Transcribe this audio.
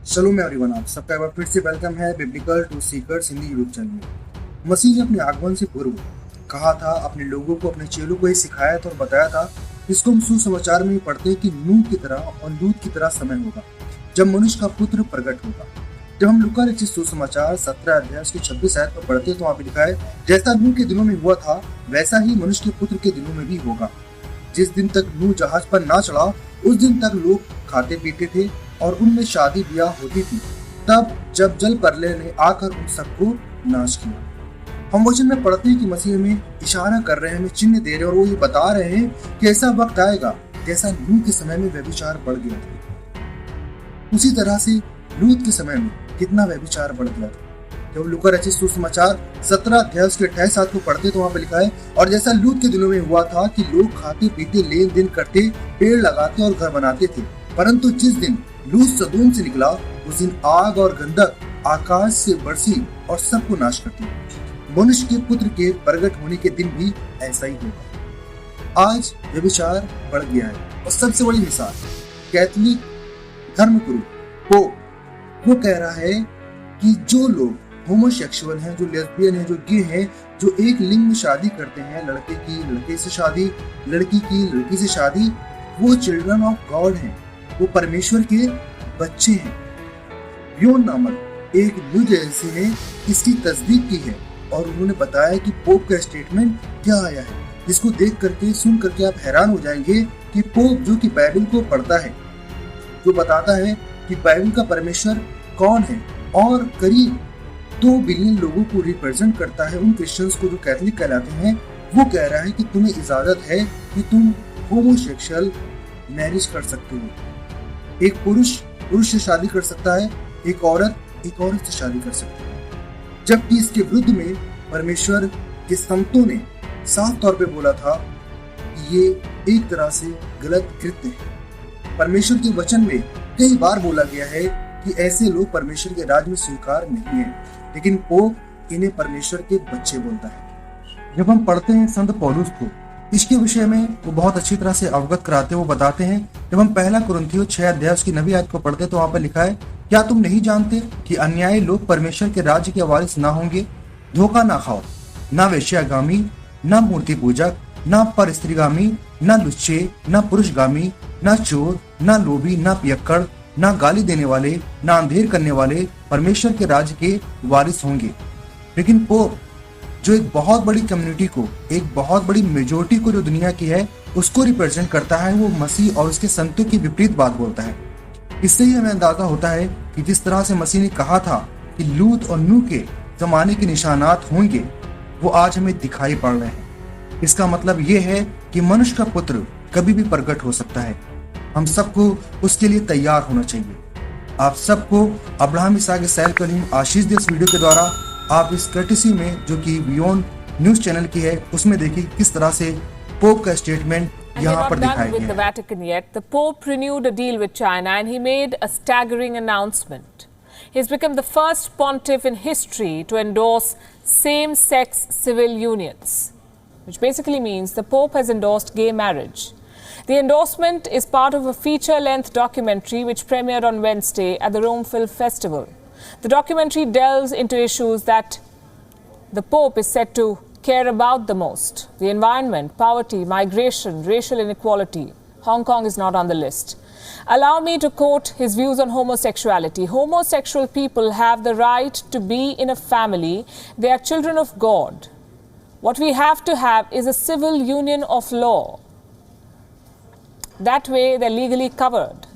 शलोम everyone, आप सबका एक बार फिर से वेलकम है biblical truth seekers Hindi YouTube channel में। मसीह ने अपने आगमन से पूर्व कहा था, अपने लोगों को, अपने चेलों को ये सिखाया था और बताया था, इसको हम सुसमाचार में पढ़ते हैं कि नूह की तरह और लूत की तरह समय होगा जब मनुष्य का पुत्र प्रकट होगा। जब हम लूका रचित सुसमाचार 17 अध्याय के 26 आयत पर पढ़ते हैं तो वहाँ पे लिखा है, जैसा नूह के दिनों में हुआ था वैसा ही मनुष्य के पुत्र के दिनों में भी होगा। जिस दिन तक नूह जहाज पर ना चढ़ा उस दिन तक लोग खाते पीते थे और उनमें शादी ब्याह होती थी, तब जब जल प्रलय ने आकर उन सबको नाश किया। हम वचन में पढ़ते हैं कि मसीह हमें इशारा कर रहे हैं, हमें चिन्ह दे रहे हैं और वो ये बता रहे हैं कि ऐसा वक्त आएगा जैसा नूह के समय में व्यभिचार बढ़ गया था, उसी तरह से लूत के समय में कितना व्यभिचार बढ़ गया था। जब लूका रचित सुसमाचार 17 अध्याय के 28 आयत को पढ़ते तो वहाँ पे लिखा है, और जैसा लूत के दिनों में हुआ था कि लोग खाते पीते लेन देन करते, पेड़ लगाते और घर बनाते थे, परंतु जिस दिन लूत सदोम से निकला उस दिन आग और गंधक आकाश से बरसी और सबको नाश करती। मनुष्य के पुत्र के प्रकट होने के दिन भी ऐसा ही होगा। आज व्यभिचार बढ़ गया है और सबसे बड़ी मिसाल कैथोलिक धर्मगुरु पोप वो कह रहा है कि जो लोग होमोसेक्सुअल हैं, जो लेस्बियन हैं, जो गे हैं, जो एक लिंग में शादी करते हैं, लड़के की लड़के से शादी, लड़की की लड़की से शादी, वो चिल्ड्रन ऑफ गॉड हैं, वो परमेश्वर के बच्चे हैं। ब्योन नामक एक न्यूज एजेंसी ने इसकी तस्दीक की है और उन्होंने बताया कि पोप का स्टेटमेंट क्या आया है, जिसको देख करके सुन करके आप हैरान हो जाएंगे कि पोप जो कि बाइबल को पढ़ता है, जो बताता है कि बाइबल का परमेश्वर कौन है और करीब 2 बिलियन लोगों को रिप्रेजेंट करता है, उन क्रिश्चियंस को जो कैथोलिक कहलाते हैं, वो कह रहा है कि तुम्हें इजाजत है कि तुम होमोसेक्सुअल मैरिज कर सकते हो। एक पुरुष पुरुष से शादी कर सकता है, एक औरत से शादी कर सकती है, जबकि इसके विरुद्ध में परमेश्वर के संतों ने साफ तौर पे बोला था कि ये एक तरह से गलत कृत्य है। परमेश्वर के वचन में कई बार बोला गया है कि ऐसे लोग परमेश्वर के राज में स्वीकार नहीं है, लेकिन पोप इन्हें परमेश्वर के बच्चे बोलता है। जब हम पढ़ते हैं संत पौलुस को, इसके विषय में वो बहुत अच्छी तरह से अवगत कराते, वो बताते हैं। जब हम पहला कुरिन्थियों 6 अध्याय उसकी 9वीं आयत को पढ़ते तो वहाँ पर लिखा है, क्या तुम नहीं जानते कि अन्यायी लोग परमेश्वर के राज्य के वारिस ना होंगे। धोखा ना खाओ, ना वेश्यागामी, ना मूर्ति पूजक, ना पर स्त्रीगामी, ना लुच्चे, ना पुरुषगामी, ना चोर, ना लोभी, ना पियक्कड़, ना गाली देने वाले, ना अंधेर करने वाले परमेश्वर के राज्य के वारिस होंगे। लेकिन पोप जो एक बहुत बड़ी कम्युनिटी को, एक बहुत बड़ी मेजोरिटी को जो दुनिया की है उसको रिप्रेजेंट करता है, वो मसीह और उसके संतों की विपरीत बात बोलता है। इससे ही हमें अंदाजा होता है कि जिस तरह से मसीह ने कहा था कि लूत और नूह के जमाने के निशानात होंगे, वो आज हमें दिखाई पड़ रहे हैं। इसका मतलब ये है कि मनुष्य का पुत्र कभी भी प्रकट हो सकता है। हम सबको उसके लिए तैयार होना चाहिए। आप सबको अब्राहम इसहाक इसराइल का आशीष दे। इस वीडियो के द्वारा आप इस कर्टिसी में जो कि बियॉन्ड न्यूज चैनल की है उसमें देखिए किस तरह से पोप का स्टेटमेंट यहाँ पर दिखाया गया है। The Vatican yet. The Pope renewed a deal with China and he made a staggering announcement. He's become the first pontiff in history to endorse same-sex civil unions, which basically means the Pope has endorsed gay marriage. The endorsement is part of a feature-length documentary which premiered on Wednesday at the Rome Film Festival. The documentary delves into issues that the Pope is said to care about the most: the environment, poverty, migration, racial inequality. Hong Kong is not on the list. Allow me to quote his views on homosexuality. Homosexual people have the right to be in a family. They are children of God. What we have to have is a civil union of law. That way they're legally covered.